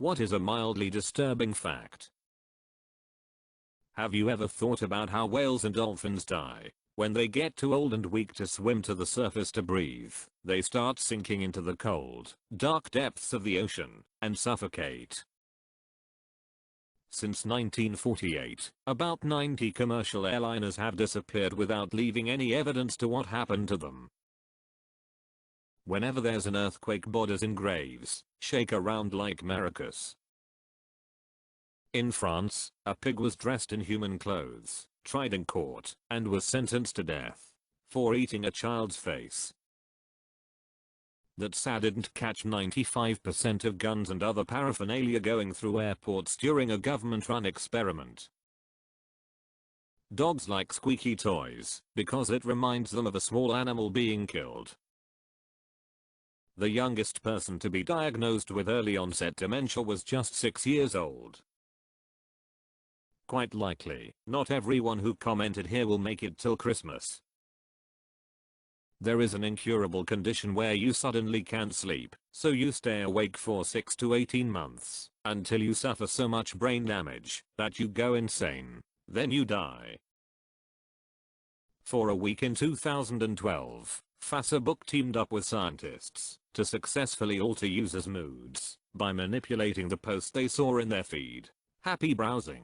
What is a mildly disturbing fact? Have you ever thought about how whales and dolphins die? When they get too old and weak to swim to the surface to breathe, they start sinking into the cold, dark depths of the ocean and suffocate. Since 1948, about 90 commercial airliners have disappeared without leaving any evidence to what happened to them. Whenever there's an earthquake, bodies in graves shake around like maracas. In France, a pig was dressed in human clothes, tried in court, and was sentenced to death for eating a child's face. That sad didn't catch 95% of guns and other paraphernalia going through airports during a government-run experiment. Dogs like squeaky toys because it reminds them of a small animal being killed. The youngest person to be diagnosed with early onset dementia was just 6 years old. Quite likely, not everyone who commented here will make it till Christmas. There is an incurable condition where you suddenly can't sleep, so you stay awake for 6 to 18 months, until you suffer so much brain damage that you go insane. Then you die. For a week in 2012, Facebook teamed up with scientists to successfully alter users' moods by manipulating the post they saw in their feed. Happy browsing.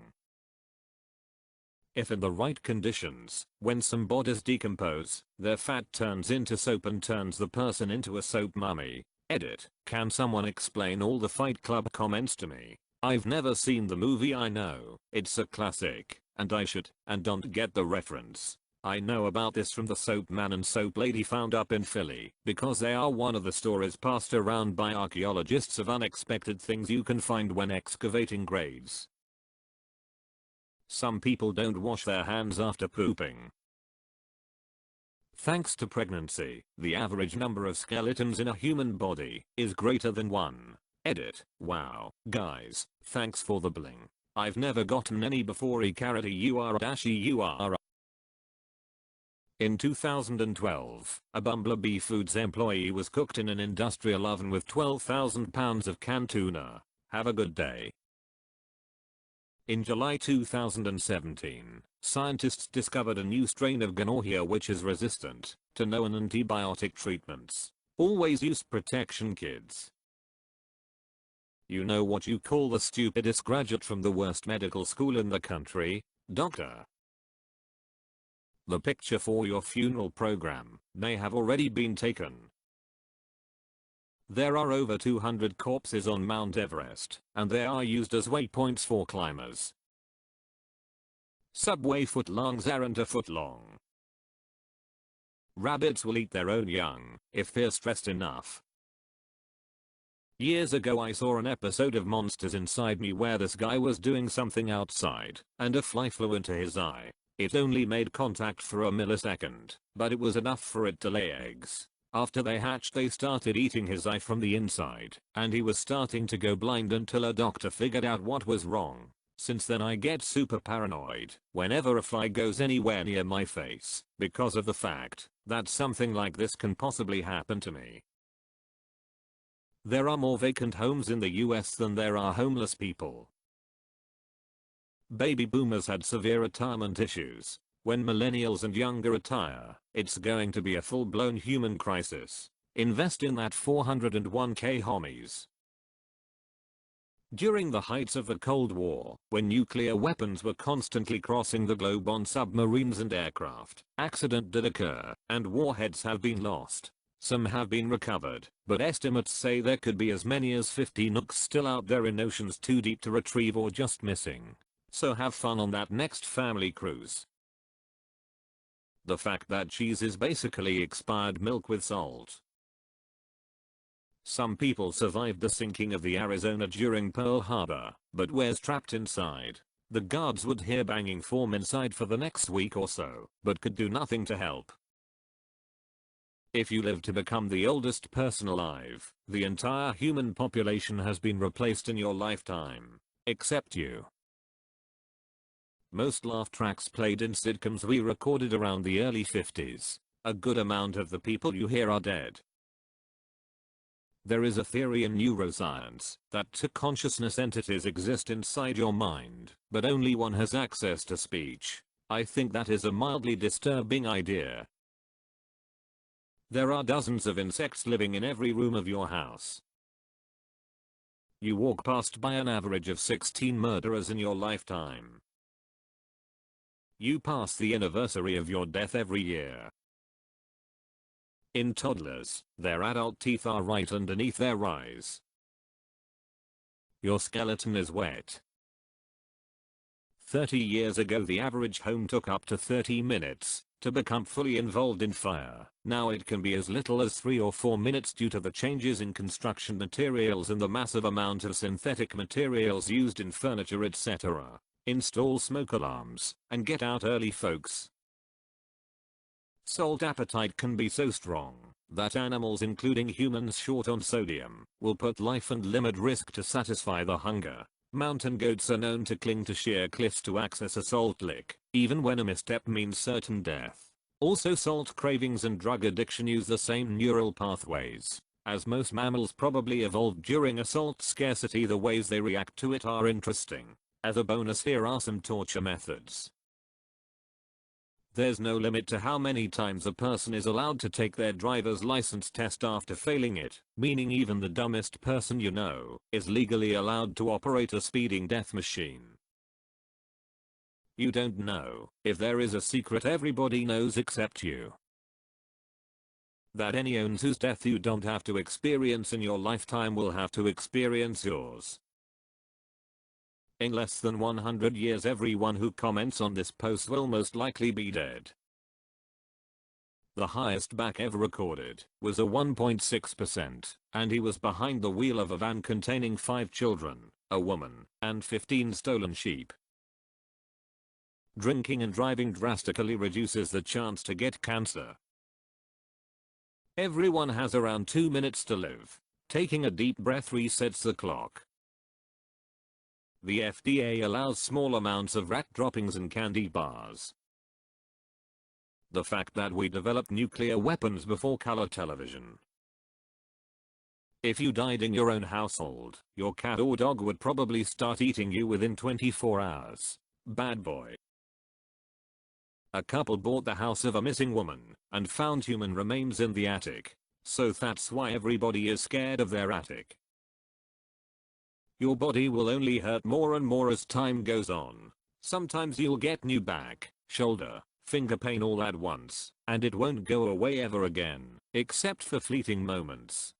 If in the right conditions, when some bodies decompose, their fat turns into soap and turns the person into a soap mummy. Edit. Can someone explain all the Fight Club comments to me? I've never seen the movie. I know it's a classic, and I should, and don't get the reference. I know about this from the Soap Man and Soap Lady found up in Philly, because they are one of the stories passed around by archaeologists of unexpected things you can find when excavating graves. Some people don't wash their hands after pooping. Thanks to pregnancy, the average number of skeletons in a human body is greater than 1. Edit. Wow, guys, thanks for the bling. I've never gotten any before. EUR-EUR. In 2012, a Bumblebee Foods employee was cooked in an industrial oven with 12,000 pounds of canned tuna. Have a good day. In July 2017, scientists discovered a new strain of gonorrhea which is resistant to known antibiotic treatments. Always use protection, kids. You know what you call the stupidest graduate from the worst medical school in the country? Doctor. The picture for your funeral program may have already been taken. There are over 200 corpses on Mount Everest, and they are used as waypoints for climbers. Subway footlongs aren't a foot long. Rabbits will eat their own young if they're stressed enough. Years ago I saw an episode of Monsters Inside Me where this guy was doing something outside, and a fly flew into his eye. It only made contact for a millisecond, but it was enough for it to lay eggs. After they hatched they started eating his eye from the inside, and he was starting to go blind until a doctor figured out what was wrong. Since then I get super paranoid whenever a fly goes anywhere near my face, because of the fact that something like this can possibly happen to me. There are more vacant homes in the US than there are homeless people. Baby boomers had severe retirement issues. When millennials and younger retire, it's going to be a full-blown human crisis. Invest in that 401k, homies. During the heights of the Cold War, when nuclear weapons were constantly crossing the globe on submarines and aircraft, accidents did occur, and warheads have been lost. Some have been recovered, but estimates say there could be as many as 50 nukes still out there in oceans too deep to retrieve or just missing. So have fun on that next family cruise. The fact that cheese is basically expired milk with salt. Some people survived the sinking of the Arizona during Pearl Harbor, but were trapped inside. The guards would hear banging form inside for the next week or so, but could do nothing to help. If you live to become the oldest person alive, the entire human population has been replaced in your lifetime. Except you. Most laugh tracks played in sitcoms we recorded around the early 50s. A good amount of the people you hear are dead. There is a theory in neuroscience that two consciousness entities exist inside your mind, but only one has access to speech. I think that is a mildly disturbing idea. There are dozens of insects living in every room of your house. You walk past by an average of 16 murderers in your lifetime. You pass the anniversary of your death every year. In toddlers, their adult teeth are right underneath their eyes. Your skeleton is wet. 30 years ago the average home took up to 30 minutes to become fully involved in fire. Now it can be as little as 3 or 4 minutes due to the changes in construction materials and the massive amount of synthetic materials used in furniture, etc. Install smoke alarms and get out early, folks. Salt appetite can be so strong that animals, including humans short on sodium, will put life and limb at risk to satisfy the hunger. Mountain goats are known to cling to sheer cliffs to access a salt lick, even when a misstep means certain death. Also, salt cravings and drug addiction use the same neural pathways. As most mammals probably evolved during a salt scarcity, the ways they react to it are interesting. As a bonus, here are some torture methods. There's no limit to how many times a person is allowed to take their driver's license test after failing it, meaning even the dumbest person you know is legally allowed to operate a speeding death machine. You don't know if there is a secret everybody knows except you. That anyone whose death you don't have to experience in your lifetime will have to experience yours. In less than 100 years, everyone who comments on this post will most likely be dead. The highest back ever recorded was a 1.6%, and he was behind the wheel of a van containing 5 children, a woman, and 15 stolen sheep. Drinking and driving drastically reduces the chance to get cancer. Everyone has around 2 minutes to live. Taking a deep breath resets the clock. The FDA allows small amounts of rat droppings in candy bars. The fact that we developed nuclear weapons before color television. If you died in your own household, your cat or dog would probably start eating you within 24 hours. Bad boy. A couple bought the house of a missing woman and found human remains in the attic. So that's why everybody is scared of their attic. Your body will only hurt more and more as time goes on. Sometimes you'll get new back, shoulder, finger pain all at once, and it won't go away ever again, except for fleeting moments.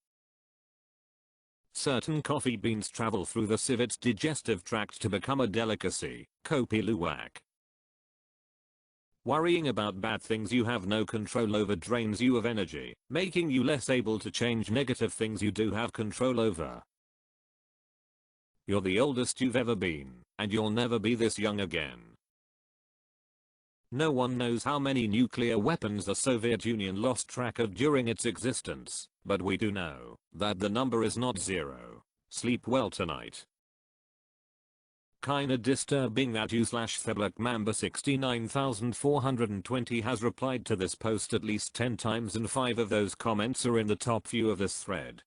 Certain coffee beans travel through the civet's digestive tract to become a delicacy, Kopi Luwak. Worrying about bad things you have no control over drains you of energy, making you less able to change negative things you do have control over. You're the oldest you've ever been, and you'll never be this young again. No one knows how many nuclear weapons the Soviet Union lost track of during its existence, but we do know that the number is not 0. Sleep well tonight. Kinda disturbing that u/Theblock 69420 has replied to this post at least 10 times, and 5 of those comments are in the top few of this thread.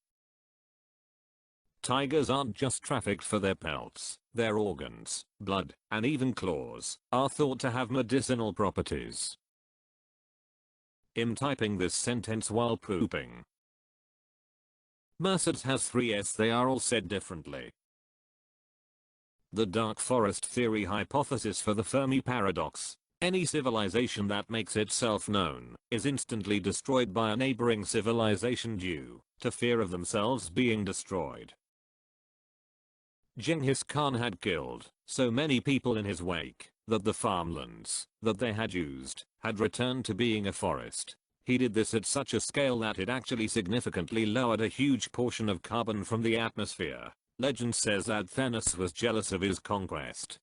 Tigers aren't just trafficked for their pelts. Their organs, blood, and even claws are thought to have medicinal properties. I'm typing this sentence while pooping. Merced has 3 S, they are all said differently. The dark forest theory hypothesis for the Fermi paradox. Any civilization that makes itself known is instantly destroyed by a neighboring civilization due to fear of themselves being destroyed. Genghis Khan had killed so many people in his wake that the farmlands that they had used had returned to being a forest. He did this at such a scale that it actually significantly lowered a huge portion of carbon from the atmosphere. Legend says that Thanos was jealous of his conquest.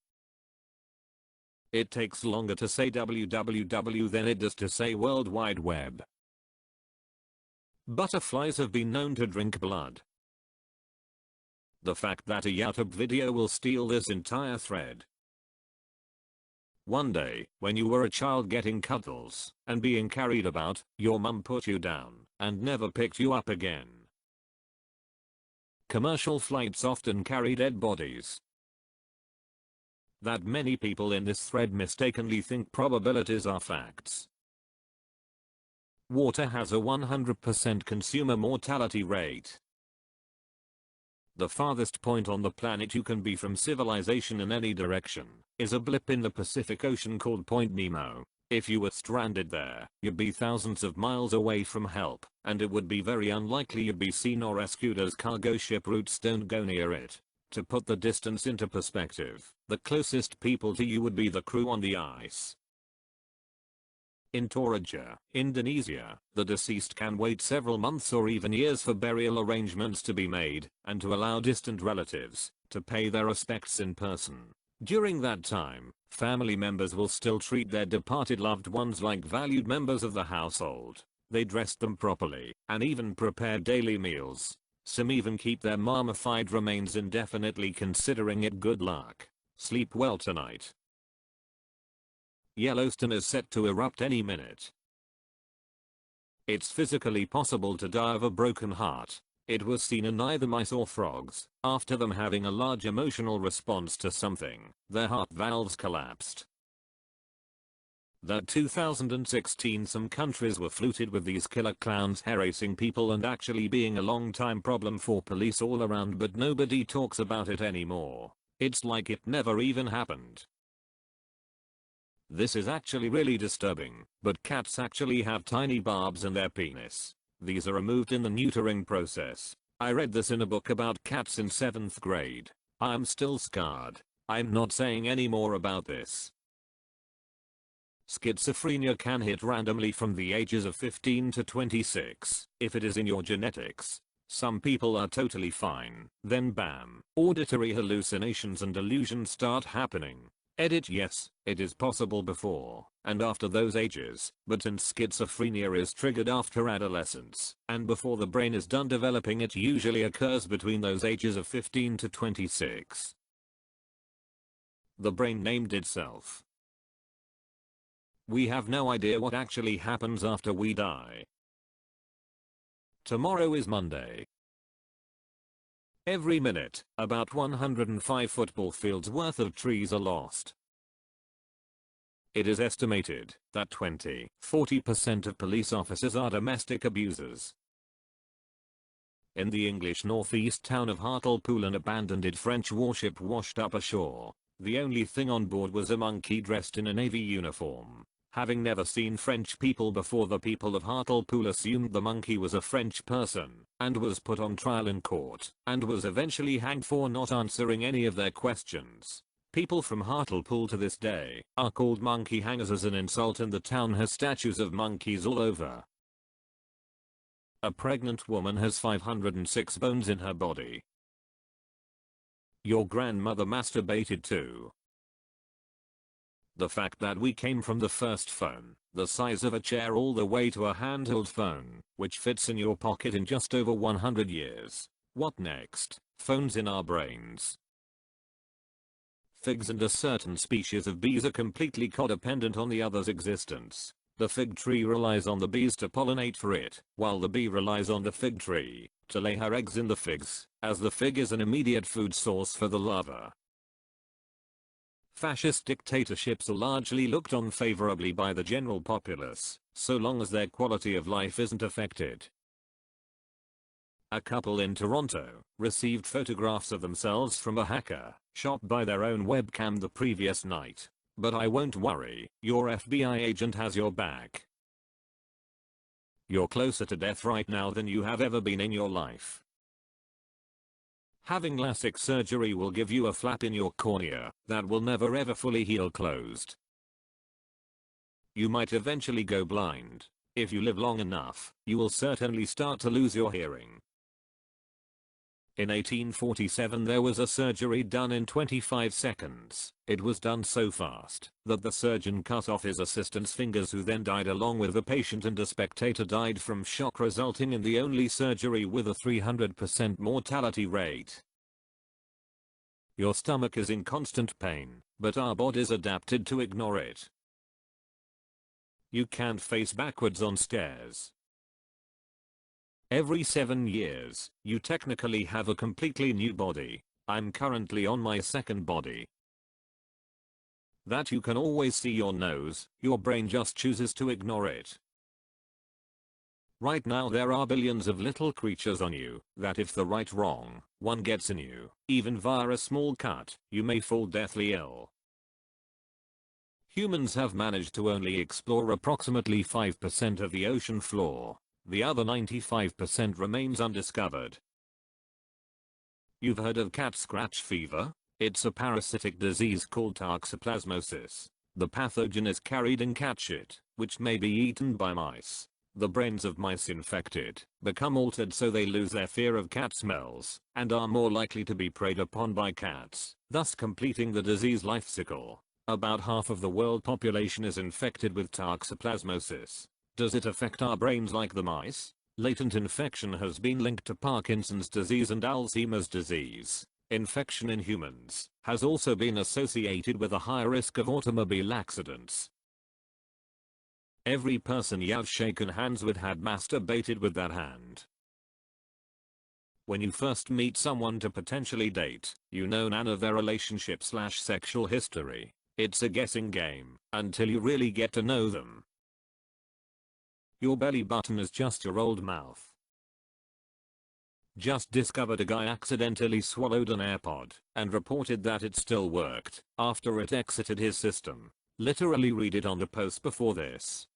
It takes longer to say www than it does to say World Wide Web. Butterflies have been known to drink blood. The fact that a YouTube video will steal this entire thread. One day, when you were a child getting cuddles and being carried about, your mum put you down and never picked you up again. Commercial flights often carry dead bodies. That many people in this thread mistakenly think probabilities are facts. Water has a 100% consumer mortality rate. The farthest point on the planet you can be from civilization in any direction is a blip in the Pacific Ocean called Point Nemo. If you were stranded there, you'd be thousands of miles away from help, and it would be very unlikely you'd be seen or rescued as cargo ship routes don't go near it. To put the distance into perspective, the closest people to you would be the crew on the ice. In Toraja, Indonesia, the deceased can wait several months or even years for burial arrangements to be made, and to allow distant relatives to pay their respects in person. During that time, family members will still treat their departed loved ones like valued members of the household. They dress them properly, and even prepare daily meals. Some even keep their mummified remains indefinitely, considering it good luck. Sleep well tonight. Yellowstone is set to erupt any minute. It's physically possible to die of a broken heart. It was seen in either mice or frogs. After them having a large emotional response to something, their heart valves collapsed. That 2016 some countries were flooded with these killer clowns harassing people and actually being a long time problem for police all around, but nobody talks about it anymore. It's like it never even happened. This is actually really disturbing, but cats actually have tiny barbs in their penis. These are removed in the neutering process. I read this in a book about cats in 7th grade. I'm still scarred. I'm not saying any more about this. Schizophrenia can hit randomly from the ages of 15 to 26 if it is in your genetics. Some people are totally fine, then bam, auditory hallucinations and delusions start happening. Edit: yes, it is possible before and after those ages, but since schizophrenia is triggered after adolescence and before the brain is done developing, it usually occurs between those ages of 15 to 26. The brain named itself. We have no idea what actually happens after we die. Tomorrow is Monday. Every minute, about 105 football fields worth of trees are lost. It is estimated that 20–40% of police officers are domestic abusers. In the English northeast town of Hartlepool, an abandoned French warship washed up ashore. The only thing on board was a monkey dressed in a navy uniform. Having never seen French people before, the people of Hartlepool assumed the monkey was a French person, and was put on trial in court, and was eventually hanged for not answering any of their questions. People from Hartlepool to this day are called monkey hangers as an insult, and the town has statues of monkeys all over. A pregnant woman has 506 bones in her body. Your grandmother masturbated too. The fact that we came from the first phone, the size of a chair, all the way to a handheld phone, which fits in your pocket, in just over 100 years. What next? Phones in our brains. Figs and a certain species of bees are completely codependent on the other's existence. The fig tree relies on the bees to pollinate for it, while the bee relies on the fig tree to lay her eggs in the figs, as the fig is an immediate food source for the larva. Fascist dictatorships are largely looked on favorably by the general populace, so long as their quality of life isn't affected. A couple in Toronto received photographs of themselves from a hacker, shot by their own webcam the previous night. But I won't worry, your FBI agent has your back. You're closer to death right now than you have ever been in your life. Having LASIK surgery will give you a flap in your cornea that will never ever fully heal closed. You might eventually go blind. If you live long enough, you will certainly start to lose your hearing. In 1847 there was a surgery done in 25 seconds. It was done so fast that the surgeon cut off his assistant's fingers, who then died along with the patient, and a spectator died from shock, resulting in the only surgery with a 300% mortality rate. Your stomach is in constant pain, but our bodies adapted to ignore it. You can't face backwards on stairs. Every 7 years, you technically have a completely new body. I'm currently on my second body. That you can always see your nose, your brain just chooses to ignore it. Right now there are billions of little creatures on you that if the right wrong one gets in you, even via a small cut, you may fall deathly ill. Humans have managed to only explore approximately 5% of the ocean floor. The other 95% remains undiscovered. You've heard of cat scratch fever? It's a parasitic disease called toxoplasmosis. The pathogen is carried in cat shit, which may be eaten by mice. The brains of mice infected become altered so they lose their fear of cat smells and are more likely to be preyed upon by cats, thus completing the disease life cycle. About half of the world population is infected with toxoplasmosis. Does it affect our brains like the mice? Latent infection has been linked to Parkinson's disease and Alzheimer's disease. Infection in humans has also been associated with a higher risk of automobile accidents. Every person you've shaken hands with had masturbated with that hand. When you first meet someone to potentially date, you know none of their relationship/sexual history. It's a guessing game until you really get to know them. Your belly button is just your old mouth. Just discovered a guy accidentally swallowed an AirPod and reported that it still worked after it exited his system. Literally read it on the post before this.